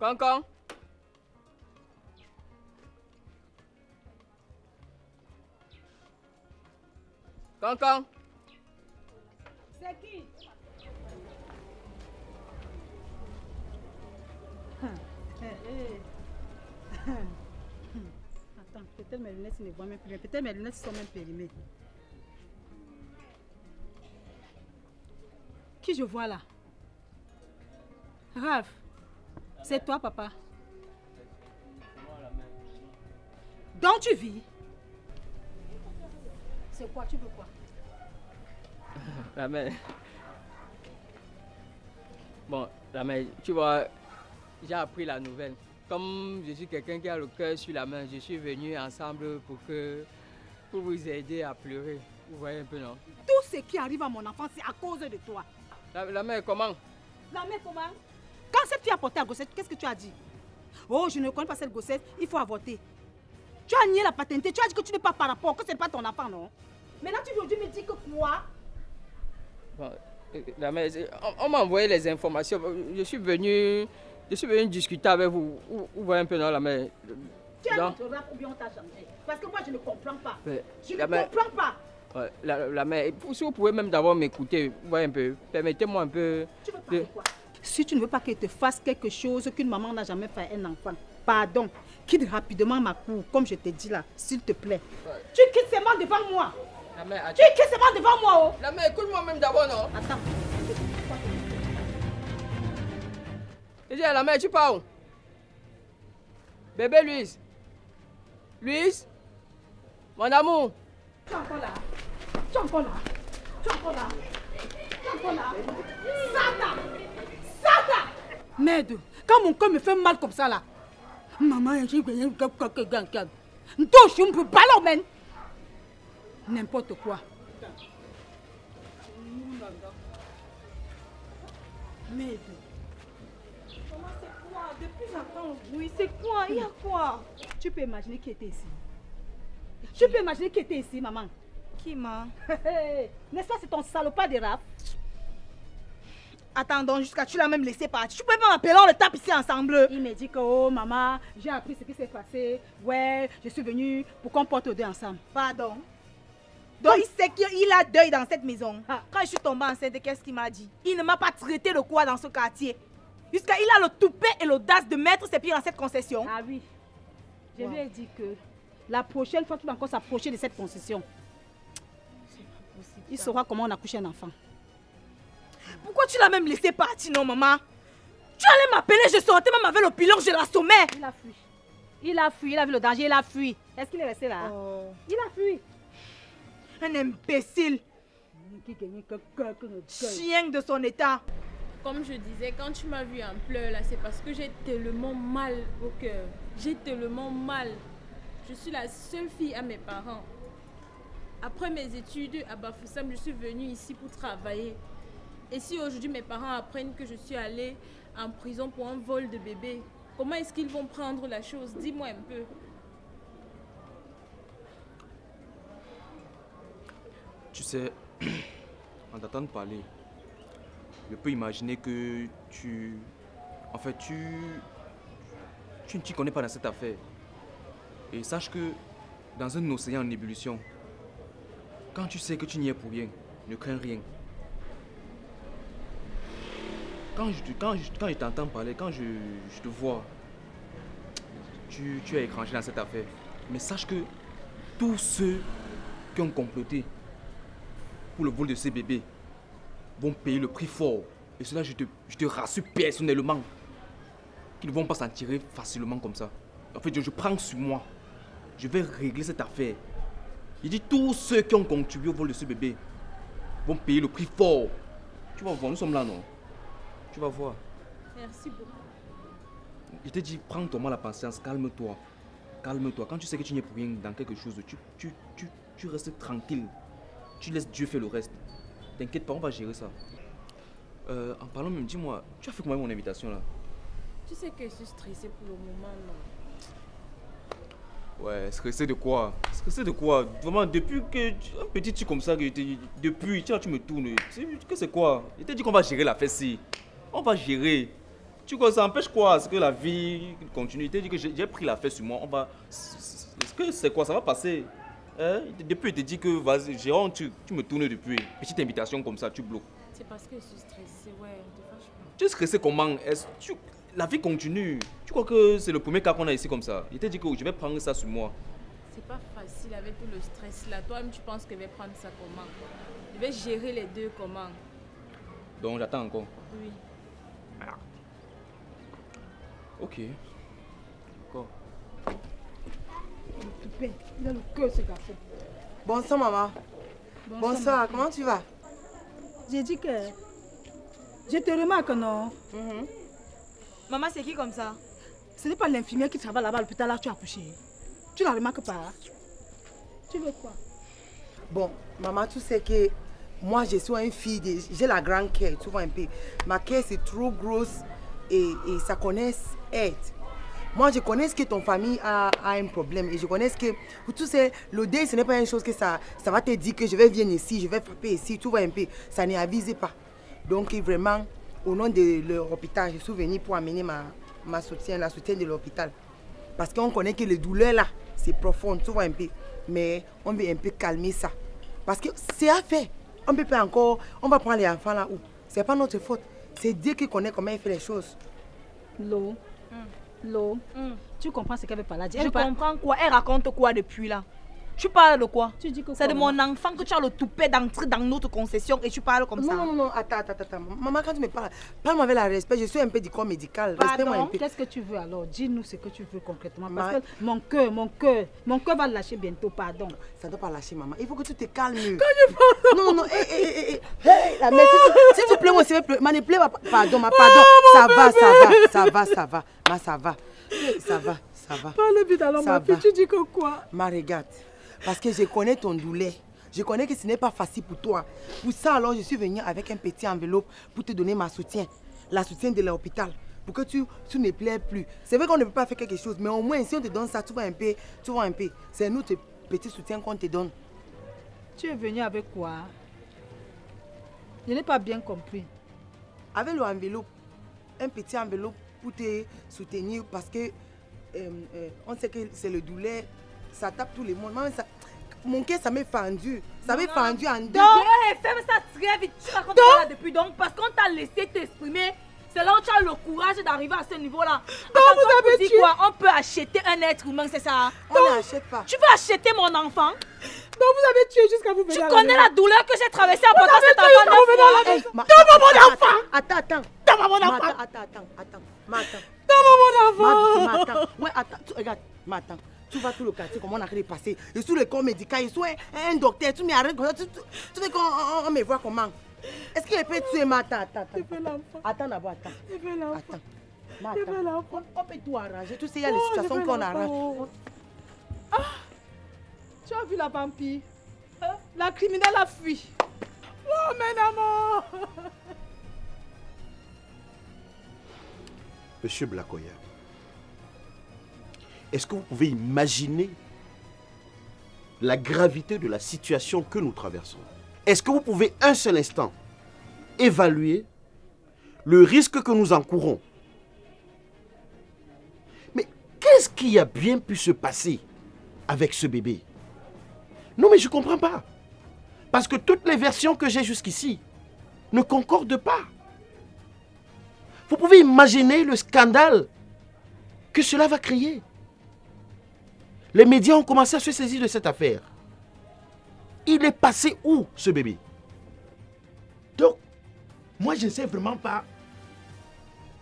Cancan. Cancan. C'est qui? Attends, peut-être mes lunettes ne voient même plus bien. Peut-être mes lunettes sont même périmées. Qui je vois là? Raph, c'est toi, papa. Donc tu vis? C'est quoi? Tu veux quoi? La mère. Bon, la mère, tu vois, j'ai appris la nouvelle. Comme je suis quelqu'un qui a le cœur sur la main, je suis venu ensemble pour vous aider à pleurer. Vous voyez un peu, non? Tout ce qui arrive à mon enfant, c'est à cause de toi. La mère, comment? La mère, comment? Quand cette fille a porté la grossesse, qu'est-ce que tu as dit? Oh, je ne connais pas cette grossesse, il faut avorter. Tu as nié la paternité, tu as dit que tu n'es pas par rapport, que ce n'est pas ton enfant, non? Maintenant, tu veux me dire que quoi? Bon, la mère, on m'a envoyé les informations. Je suis venu discuter avec vous. Vous voyez un peu, non, la mère? Tu as notre rap ou bien on t'a changé? Parce que moi, je ne comprends pas. Je ne mère, comprends pas. Ouais, la mère, si vous pouvez même d'abord m'écouter, vous voyez un peu, permettez-moi un peu. Tu veux parler quoi? Si tu ne veux pas qu'elle te fasse quelque chose qu'une maman n'a jamais fait à un enfant, pardon, quitte rapidement ma cour, comme je t'ai dit là, s'il te plaît. Ouais. Tu quittes seulement devant moi. La mère, attends. Tu quittes seulement devant moi, oh. La mère, écoute-moi même d'abord, non? Attends. Je dis à la mère, tu pars où? Bébé Louise. Louise? Mon amour. Tu es encore là? Tu es encore là? Tu es encore là? Tu es encore là? Sata! Sata! Merde, quand mon cœur me fait mal comme ça là. Maman, j'ai gagné un gars. Donc, je ne peux pas l'emmèner. N'importe quoi. Merde. Maman, c'est quoi? Depuis j'entends le bruit, c'est quoi? Il y a quoi? Tu peux imaginer qui était ici? Tu peux imaginer qui était ici, maman? Qui, ma? N'est-ce pas, c'est ton salopard de rap? Attends donc, jusqu'à tu l'as même laissé partir. Tu peux pas m'appeler, on le tape ici ensemble. Il me dit que, oh maman, j'ai appris ce qui s'est passé. Ouais, je suis venue pour qu'on porte aux deux ensemble. Pardon. Donc il sait qu'il a deuil dans cette maison. Ah. Quand je suis tombée enceinte, qu'est-ce qu'il m'a dit? Il ne m'a pas traité de quoi dans ce quartier. Jusqu'à il a le toupet et l'audace de mettre ses pieds dans cette concession. Ah oui. Je lui ai dit que la prochaine fois qu'il va encore s'approcher de cette concession, il saura comment on accouche un enfant. Pourquoi tu l'as même laissé partir, non, maman? Tu allais m'appeler, je sortais même avec le pilon, je l'assommais. Il a fui. Il a fui, il a vu le danger, il a fui. Est-ce qu'il est resté là? Il a fui. Un imbécile. Chien de son état. Comme je disais, quand tu m'as vu en pleurs là, c'est parce que j'ai tellement mal au cœur. J'ai tellement mal. Je suis la seule fille à mes parents. Après mes études à Bafoussam, je suis venue ici pour travailler. Et si aujourd'hui mes parents apprennent que je suis allée en prison pour un vol de bébé, comment est-ce qu'ils vont prendre la chose? Dis-moi un peu. Tu sais, en t'entendant parler, je peux imaginer que tu ne t'y connais pas dans cette affaire. Et sache que dans un océan en ébullition, quand tu sais que tu n'y es pour rien, ne crains rien. Quand je t'entends parler, quand je te vois, tu es étranger dans cette affaire. Mais sache que tous ceux qui ont comploté pour le vol de ces bébés vont payer le prix fort. Et cela, je te rassure personnellement qu'ils ne vont pas s'en tirer facilement comme ça. En fait, je prends sur moi. Je vais régler cette affaire. Il dit tous ceux qui ont contribué au vol de ce bébé vont payer le prix fort. Tu vas voir, nous sommes là, non? Tu vas voir. Merci beaucoup. Je te dis, prends-toi la patience, calme-toi. Calme-toi. Quand tu sais que tu n'es pour rien dans quelque chose, tu restes tranquille. Tu laisses Dieu faire le reste. T'inquiète pas, on va gérer ça. En parlant même, dis-moi, tu as fait comment mon invitation là? Tu sais que je suis stressée pour le moment, non? Ouais, stressé de quoi? Stressé de quoi? Vraiment, depuis que un petit truc comme ça, depuis, tu me tournes. Que c'est quoi? Je t'ai dit qu'on va gérer la fête-ci. On va gérer. Tu vois, ça empêche quoi? Est-ce que la vie continue? Tu dis que j'ai pris l'affaire sur moi. On va. Est-ce que c'est quoi? Ça va passer. Hein? Depuis, il te dit que vas-y, Jérôme, tu me tournes depuis. Petite invitation comme ça, tu bloques. C'est parce que je suis stressée, ouais, ne te fâche pas. Tu es stressé comment? La vie continue. Tu crois que c'est le premier cas qu'on a ici comme ça? Il t'a dit que je vais prendre ça sur moi. C'est pas facile avec tout le stress là. Toi-même, tu penses que je vais prendre ça comment? Je vais gérer les deux comment? Donc j'attends encore. Oui. Ah. Ok. D'accord. Il a le cœur, ce garçon. Bonsoir, maman. Bonsoir, comment tu vas? J'ai dit que... Je te remarque, non? Maman, c'est qui comme ça? Ce n'est pas l'infirmière qui travaille là-bas à l'hôpital, là tu as accouché. Tu la remarques pas? Tu veux quoi? Bon, maman, tu sais que moi, je suis une fille, j'ai la grande cœur, tu vois un peu. Ma cœur, c'est trop grosse et ça connaît aide. Moi, je connais que ton famille a un problème et je connais que, tu sais, le deuil, ce n'est pas une chose que ça va te dire que je vais venir ici, je vais frapper ici, tu vois un peu. Ça n'y avise pas. Donc, vraiment, au nom de l'hôpital, je suis venue pour amener la soutien de l'hôpital. Parce qu'on connaît que les douleurs là, c'est profond, tu vois un peu. Mais on veut un peu calmer ça. Parce que c'est à faire. On peut pas encore, on va prendre les enfants là où. C'est pas notre faute. C'est Dieu qui connaît comment il fait les choses. L'eau. L'eau. Tu comprends ce qu'elle veut parler? Je comprends quoi? Elle raconte quoi depuis là? Tu parles de quoi? Tu dis que c'est de quoi, mon enfant que tu as le toupet d'entrer dans notre concession et tu parles comme ça. Non, attends. Maman, quand tu me parles, parle-moi avec la respect. Je suis un peu du corps médical. Respecte-moi un peu. Qu'est-ce que tu veux alors? Dis-nous ce que tu veux concrètement. Parce que mon cœur va lâcher bientôt, pardon. Ça ne doit pas lâcher, maman. Il faut que tu te calmes. Quand je parle... Non, hey, la mère, s'il te plaît, moi, s'il te plaît, manipulez, pardon, pardon. Ça va. Ça va. Parle vite alors, ma fille, tu dis que quoi? Ma regarde, parce que je connais ton douleur. Je connais que ce n'est pas facile pour toi. Pour ça, alors, je suis venue avec un petit enveloppe pour te donner ma soutien. La soutien de l'hôpital. Pour que tu ne pleures plus. C'est vrai qu'on ne peut pas faire quelque chose, mais au moins, si on te donne ça, tu vois un peu. C'est nous, tes petits soutiens qu'on te donne. Tu es venu avec quoi? Je n'ai pas bien compris. Avec l'enveloppe. Un petit enveloppe pour te soutenir parce que on sait que c'est le douleur. Ça tape tout le monde. Mon cœur, ça m'est fendu. Ça m'est fendu en deux. Donc, ferme ça très vite. Tu racontes ça depuis donc parce qu'on t'a laissé t'exprimer. C'est là où tu as le courage d'arriver à ce niveau-là. Donc, vous avez dit quoi? On peut acheter un être humain, c'est ça? On n'achète pas. Tu veux acheter mon enfant? Donc vous avez tué jusqu'à vous venir. Tu connais la douleur que j'ai traversée en portant cet enfant 9 mois. Donne-moi mon enfant! Attends. Donne-moi mon enfant! Attends. Donne-moi mon enfant! Ouais, attends. Regarde, attends. Tu vas tout le quartier, comment on a de passer. Je suis le corps médical, je suis un docteur. Tu m'arrêtes comme ça. Tu veux qu'on me voit comment? Est-ce qu'il peut tuer Attends. Je veux l'enfant. Attends d'abord, attends. Je veux l'enfant. Attends. Je veux l'enfant. On peut tout arranger. Tu sais, il y a des situations qu'on arrange. Tu as vu la vampire? La criminelle a fui. Oh, mon amour! Monsieur Blakoya, est-ce que vous pouvez imaginer la gravité de la situation que nous traversons? Est-ce que vous pouvez un seul instant évaluer le risque que nous encourons? Mais qu'est-ce qui a bien pu se passer avec ce bébé? Non, mais je ne comprends pas. Parce que toutes les versions que j'ai jusqu'ici ne concordent pas. Vous pouvez imaginer le scandale que cela va créer. Les médias ont commencé à se saisir de cette affaire. Il est passé où, ce bébé? Donc, moi, je ne sais vraiment pas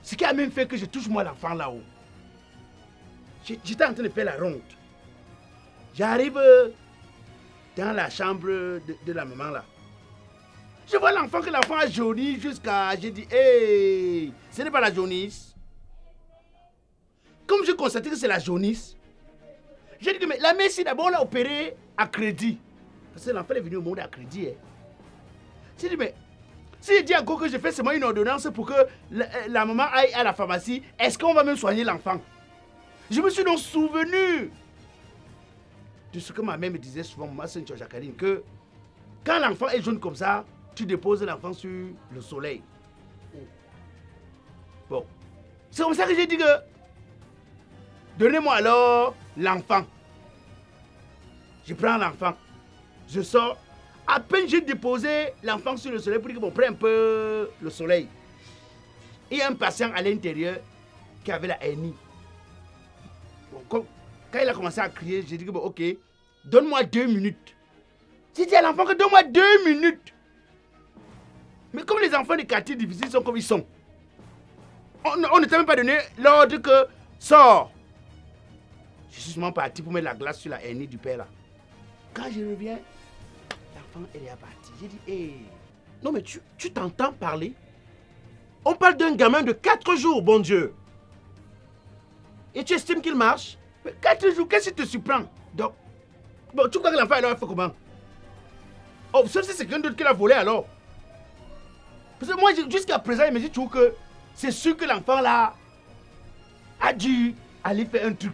ce qui a même fait que je touche moi l'enfant là-haut. J'étais en train de faire la ronde. J'arrive dans la chambre de la maman là. Je vois l'enfant, que l'enfant a jauni jusqu'à... J'ai dit, hey, ce n'est pas la jaunisse. Comme je constatais que c'est la jaunisse, j'ai dit, mais la médecine d'abord l'a opéré à crédit. Parce que l'enfant est venu au monde à crédit. Hein. J'ai dit, mais si je dis encore que je fais seulement une ordonnance pour que la maman aille à la pharmacie, est-ce qu'on va même soigner l'enfant? Je me suis donc souvenu de ce que ma mère me disait souvent, ma soeur Jacqueline, que quand l'enfant est jaune comme ça, tu déposes l'enfant sur le soleil. Bon, C'est comme ça que j'ai dit que... Donnez-moi alors l'enfant. Je prends l'enfant. Je sors. À peine j'ai déposé l'enfant sur le soleil pour dire qu'on prenne un peu le soleil. Il y a un patient à l'intérieur qui avait la hernie. Bon, quand il a commencé à crier, j'ai dit que bon, ok, donne-moi 2 minutes. J'ai dit à l'enfant que donne-moi 2 minutes. Mais comme les enfants des quartiers difficiles sont comme ils sont, on ne t'a même pas donné l'ordre que sors. Je suis seulement parti pour mettre la glace sur la hernie du père là. Quand je reviens, l'enfant est déjà parti. J'ai dit, hé. Non mais tu t'entends parler? On parle d'un gamin de 4 jours, bon Dieu. Et tu estimes qu'il marche? Mais 4 jours, qu'est-ce qui te surprend? Donc, bon, tu crois que l'enfant alors fait comment? Oh, sauf si c'est quelqu'un d'autre qui l'a volé alors. Parce que moi, jusqu'à présent, il me dit toujours que c'est sûr que l'enfant là a dû aller faire un truc.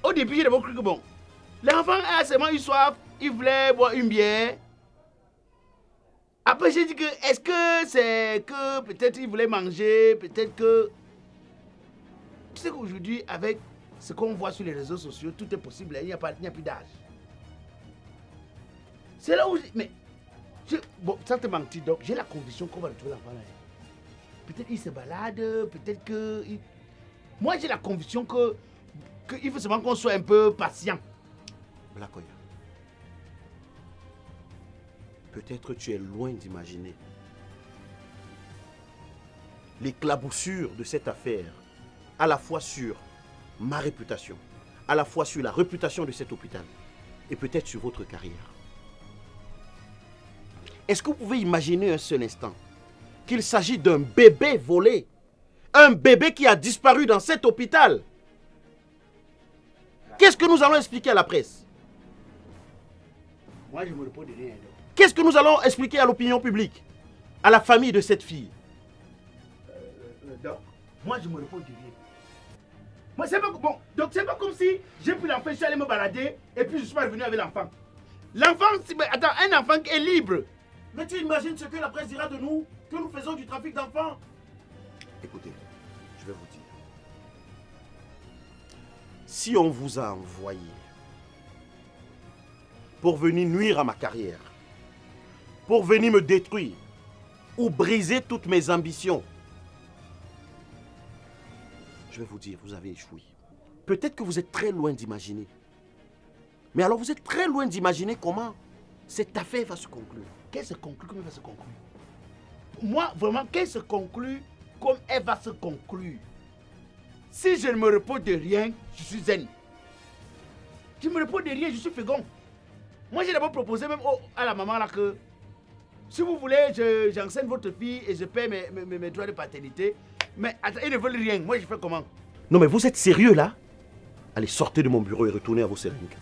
Au début, j'ai d'abord cru que bon, l'enfant a seulement eu soif, il voulait boire une bière. Après, j'ai dit que, est-ce que c'est que peut-être il voulait manger, peut-être que... Tu sais qu'aujourd'hui, avec ce qu'on voit sur les réseaux sociaux, tout est possible, il n'y a plus d'âge. C'est là où... Mais, bon, ça te mentit, donc j'ai la conviction qu'on va retrouver l'enfant là. Peut-être il se balade, peut-être que... Moi, j'ai la conviction qu'il faut seulement qu'on soit un peu patient. Blakoya, peut-être tu es loin d'imaginer l'éclaboussure de cette affaire, à la fois sur ma réputation, à la fois sur la réputation de cet hôpital, et peut-être sur votre carrière. Est-ce que vous pouvez imaginer un seul instant qu'il s'agit d'un bébé volé, un bébé qui a disparu dans cet hôpital? Qu'est-ce que nous allons expliquer à la presse? Moi, je me repose de rien. Qu'est-ce que nous allons expliquer à l'opinion publique, à la famille de cette fille? Donc, moi, je me repose de rien. Moi, c'est pas, bon, donc c'est pas comme si j'ai pris l'enfant, je suis allé me balader et puis je suis pas revenu avec l'enfant. L'enfant, attends, un enfant qui est libre. Mais tu imagines ce que la presse dira de nous, que nous faisons du trafic d'enfants? Écoutez, je vais vous dire. Si on vous a envoyé pour venir nuire à ma carrière, pour venir me détruire ou briser toutes mes ambitions, je vais vous dire, vous avez échoué. Peut-être que vous êtes très loin d'imaginer. Mais alors vous êtes très loin d'imaginer comment cette affaire va se conclure. Qu'elle se conclut comme elle va se conclure? Moi, vraiment, qu'elle se conclut comme elle va se conclure. Si je ne me repose de rien, je suis zen. Je me repose de rien, je suis fécond. Moi, j'ai d'abord proposé même à la maman là que si vous voulez, j'enseigne votre fille et je paie mes droits de paternité. Mais attends, ils ne veulent rien. Moi, je fais comment? Non, mais vous êtes sérieux là? Allez, sortez de mon bureau et retournez à vos seringues.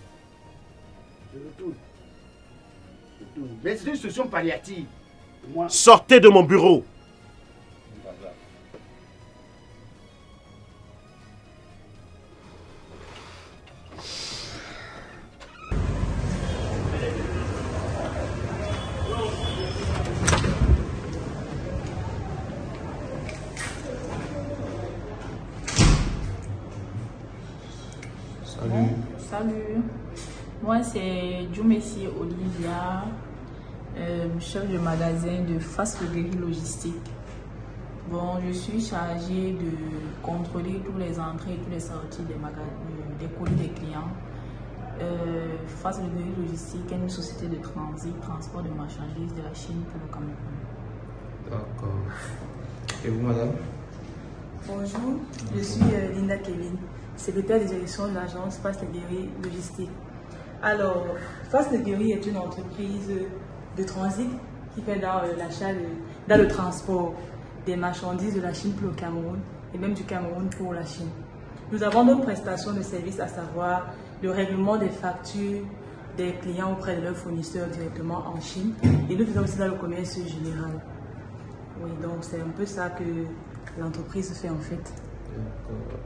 Je retourne. Mais c'est une solution palliative. Moi... Sortez de mon bureau. Salut, moi c'est Djoumessi Olivia, chef de magasin de Fast Food Logistique. Bon, je suis chargée de contrôler tous les entrées et toutes les sorties des colis des clients. Fast Food Logistique est une société de transit, transport de marchandises de la Chine pour le Cameroun. D'accord. Et vous, madame? Bonjour, je suis Linda Kevin, secrétaire de direction de l'agence Fast Guéry Logistique. Alors, Fast Guéry est une entreprise de transit qui fait dans l'achat, dans le transport des marchandises de la Chine pour le Cameroun et même du Cameroun pour la Chine. Nous avons d'autres prestations de services, à savoir le règlement des factures des clients auprès de leurs fournisseurs directement en Chine, et nous faisons aussi dans le commerce général. Oui, donc c'est un peu ça que l'entreprise fait en fait. D'accord.